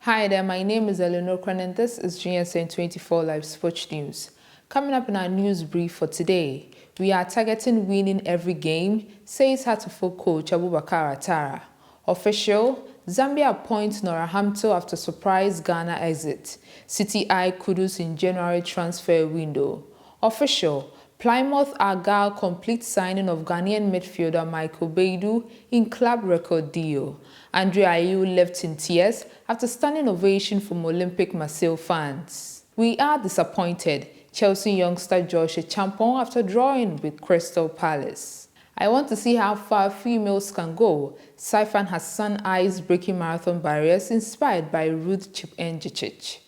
Hi there, my name is Eleanor Kran and this is GSN 24 Live Sports News. Coming up in our news brief for today, we are targeting winning every game, says Hatoful coach Abubakar Atara. Official, Zambia appoints Nora Hamto after surprise Ghana exit. City eye Kudus in January transfer window. Official, Plymouth Argyle complete signing of Ghanaian midfielder Michael Baidu in club record deal. Andre Ayew left in tears after standing ovation from Olympic Marseille fans. We are disappointed, Chelsea youngster Josh Champon after drawing with Crystal Palace. I want to see how far females can go. Saifan Hassan eyes breaking marathon barriers inspired by Ruth Chip-Njicic.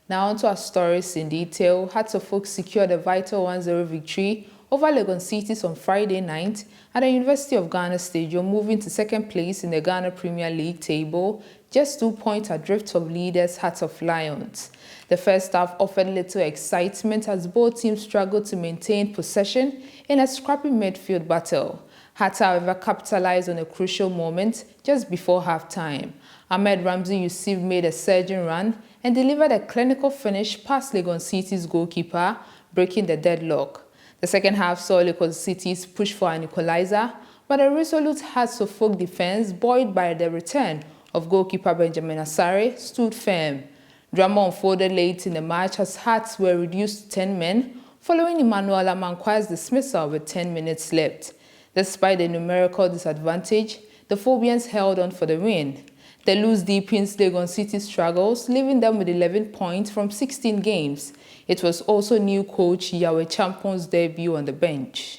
Now on to our stories in detail. Hearts of Oak secured a vital 1-0 victory over Legon City on Friday night at the University of Ghana Stadium, moving to second place in the Ghana Premier League table, just 2 points adrift of leaders Hearts of Lions. The first half offered little excitement as both teams struggled to maintain possession in a scrappy midfield battle. Hearts, however, capitalized on a crucial moment just before halftime. Ahmed Ramsey Yusuf made a surging run and delivered a clinical finish past Legon City's goalkeeper, breaking the deadlock. The second half saw Legon City's push for an equalizer, but a resolute Hearts of Oak defense, buoyed by the return of goalkeeper Benjamin Asare, stood firm. Drama unfolded late in the match as Hearts were reduced to 10 men, following Emmanuel Amankwa's dismissal with 10 minutes left. Despite the numerical disadvantage, the Phobians held on for the win. The lose deepens Legon City's struggles, leaving them with 11 points from 16 games. It was also new coach Yahweh Champon's debut on the bench.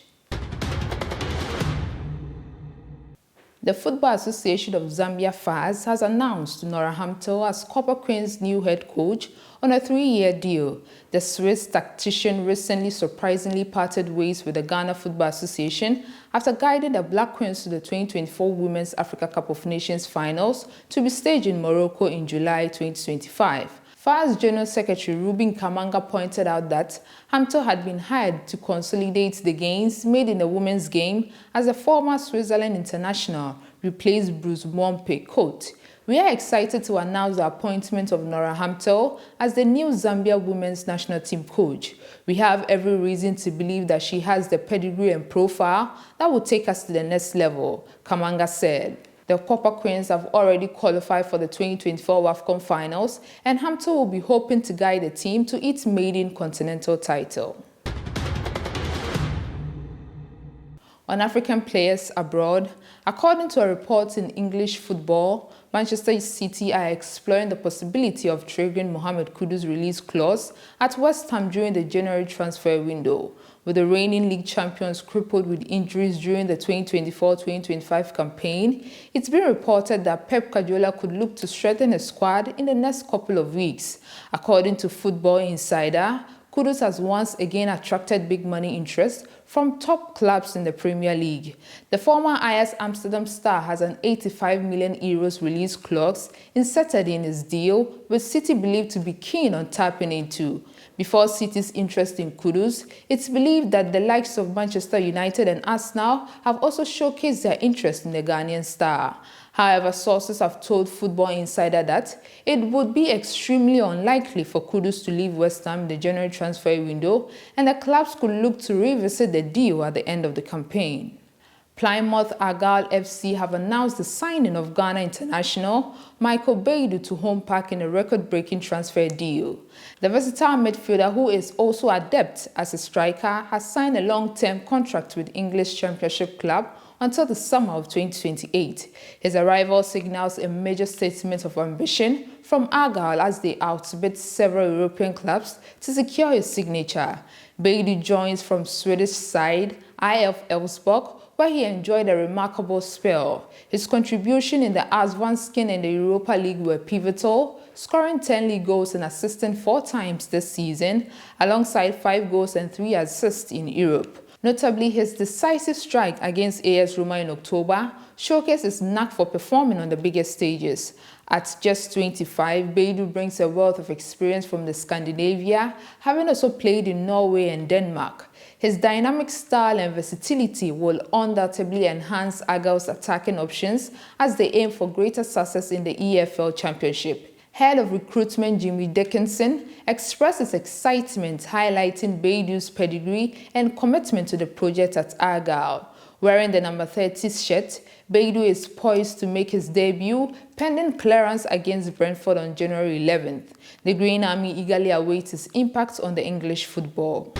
The Football Association of Zambia FAS has announced Nora Hamto as Copper Queen's new head coach on a 3-year deal. The Swiss tactician recently surprisingly parted ways with the Ghana Football Association after guiding the Black Queens to the 2024 Women's Africa Cup of Nations finals to be staged in Morocco in July 2025. FAS General Secretary Ruben Kamanga pointed out that Hamto had been hired to consolidate the gains made in the women's game as a former Switzerland international replaced Bruce Mompe. Quote, "We are excited to announce the appointment of Nora Hamto as the new Zambia women's national team coach. We have every reason to believe that she has the pedigree and profile that will take us to the next level," Kamanga said. The Copper Queens have already qualified for the 2024 WAFCON finals, and Hamto will be hoping to guide the team to its maiden continental title. On African players abroad, according to a report in English Football, Manchester City are exploring the possibility of triggering Mohammed Kudus' release clause at West Ham during the January transfer window. With the reigning league champions crippled with injuries during the 2024-2025 campaign, it's been reported that Pep Guardiola could look to strengthen his squad in the next couple of weeks. According to Football Insider, Kudus has once again attracted big money interest from top clubs in the Premier League. The former Ajax Amsterdam star has an €85 million release clause inserted in his deal, with City believed to be keen on tapping into. Before City's interest in Kudus, it's believed that the likes of Manchester United and Arsenal have also showcased their interest in the Ghanaian star. However, sources have told Football Insider that it would be extremely unlikely for Kudus to leave West Ham in the January transfer window, and the clubs could look to revisit the deal at the end of the campaign. Plymouth Argyle FC have announced the signing of Ghana international Michael Baidu to Home Park in a record-breaking transfer deal. The versatile midfielder, who is also adept as a striker, has signed a long-term contract with English Championship club until the summer of 2028. His arrival signals a major statement of ambition from Argyle as they outbid several European clubs to secure his signature. Baidu joins from Swedish side IF Elfsborg, where he enjoyed a remarkable spell. His contribution in the Allsvenskan and the Europa League were pivotal, scoring 10 league goals and assisting 4 times this season, alongside 5 goals and 3 assists in Europe. Notably, his decisive strike against AS Roma in October showcased his knack for performing on the biggest stages. At just 25, Baidu brings a wealth of experience from the Scandinavia, having also played in Norway and Denmark. His dynamic style and versatility will undoubtedly enhance Argyle's attacking options as they aim for greater success in the EFL Championship. Head of recruitment Jimmy Dickinson expressed his excitement, highlighting Baidu's pedigree and commitment to the project at Argyle. Wearing the number 30 shirt, Baidu is poised to make his debut pending clearance against Brentford on January 11th. The Green Army eagerly awaits his impact on the English football.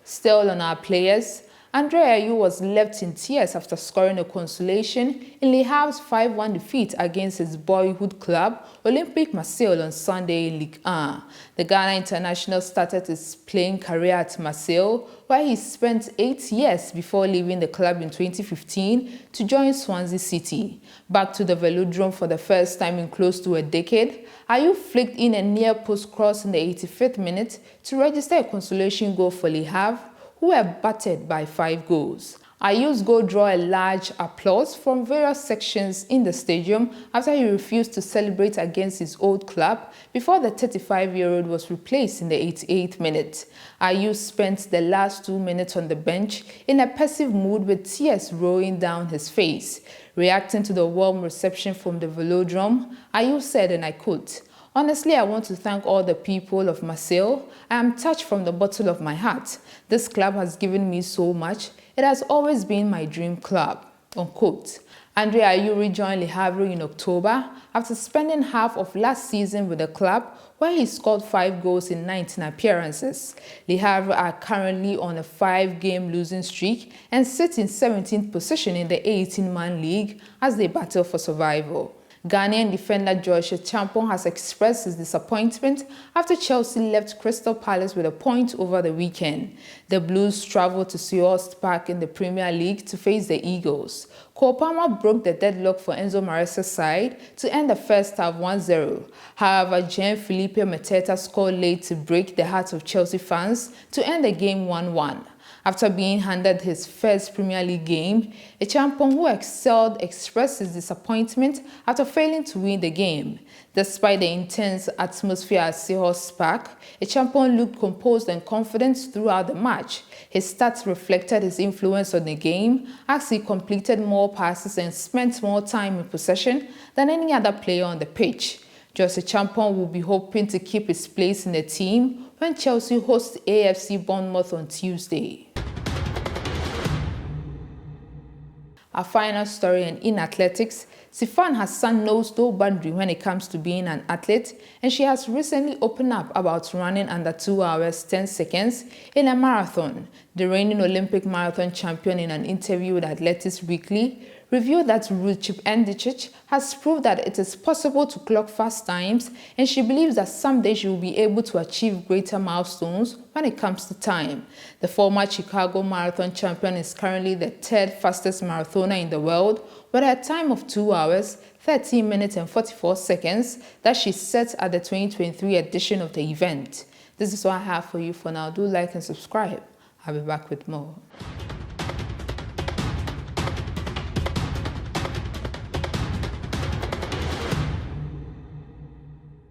Still on our players, Andre Ayew was left in tears after scoring a consolation in Le Havre's 5-1 defeat against his boyhood club, Olympique Marseille, on Sunday in Ligue 1. The Ghana international started his playing career at Marseille, where he spent 8 years before leaving the club in 2015 to join Swansea City. Back to the Velodrome for the first time in close to a decade, Ayew flicked in a near-post cross in the 85th minute to register a consolation goal for Le Havre, who were battered by 5 goals. Ayew's goal drew a large applause from various sections in the stadium after he refused to celebrate against his old club before the 35-year-old was replaced in the 88th minute. Ayew spent the last 2 minutes on the bench in a pensive mood with tears rolling down his face. Reacting to the warm reception from the Velodrome, Ayew said, and I quote, "Honestly, I want to thank all the people of Marseille. I am touched from the bottom of my heart. This club has given me so much. It has always been my dream club." Unquote. Andre Ayew rejoined Le Havre in October after spending half of last season with the club, where he scored 5 goals in 19 appearances. Le Havre are currently on a 5-game losing streak and sit in 17th position in the 18-man league as they battle for survival. Ghanaian defender Joshua Champong has expressed his disappointment after Chelsea left Crystal Palace with a point over the weekend. The Blues travelled to Selhurst Park in the Premier League to face the Eagles. Cole Palmer broke the deadlock for Enzo Maresca's side to end the first half 1-0. However, Jean-Philippe Mateta scored late to break the hearts of Chelsea fans to end the game 1-1. After being handed his first Premier League game, Champong, who excelled, expressed his disappointment after failing to win the game. Despite the intense atmosphere at Selhurst Park, Champong looked composed and confident throughout the match. His stats reflected his influence on the game, as he completed more passes and spent more time in possession than any other player on the pitch. Joshua Champong will be hoping to keep his place in the team when Chelsea hosts AFC Bournemouth on Tuesday. Our final story in athletics, Sifan Hassan knows no boundary when it comes to being an athlete, and she has recently opened up about running under 2 hours 10 seconds in a marathon. The reigning Olympic marathon champion, in an interview with Athletics Weekly, revealed that Ruth Chependicic has proved that it is possible to clock fast times, and she believes that someday she will be able to achieve greater milestones when it comes to time. The former Chicago marathon champion is currently the 3rd fastest marathoner in the world, with a time of 2 hours, 13 minutes and 44 seconds that she set at the 2023 edition of the event. This is what I have for you for now. Do like and subscribe. I'll be back with more.